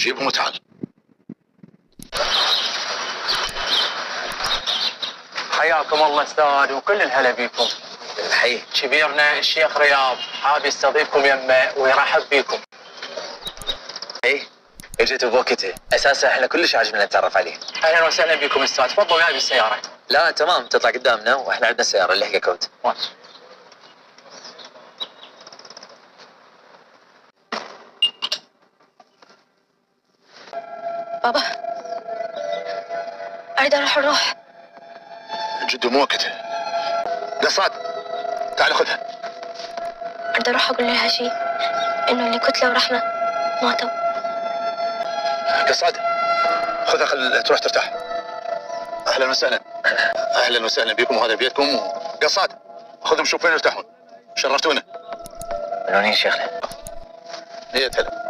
جيبهم وتعال. حياكم الله استاذ وكل الهلا بيكم. حي كبيرنا الشيخ رياض حاب يستضيفكم يمه ويرحب بيكم. ايه اجيت بوقته، اساسا احنا كلش عاجبنا نتعرف عليه. اهلا وسهلا بكم استاذ، تفضلوا وياي بالسياره. لا تمام، تطلع قدامنا واحنا عندنا السياره اللي هي كود. ماشي. بابا اريد اروح. جد مو وقته. قصاد تعال خذها. اريد اروح اقول لها شيء، انه اللي كتله ورحمه ماتوا. قصاد خذها، خل تروح ترتاح. اهلا وسهلا. اهلا وسهلا بكم وهذا بيتكم. قصاد خذهم شوف وين يرتاحون. شرفتونا. منونين شيخنا. هي هلا.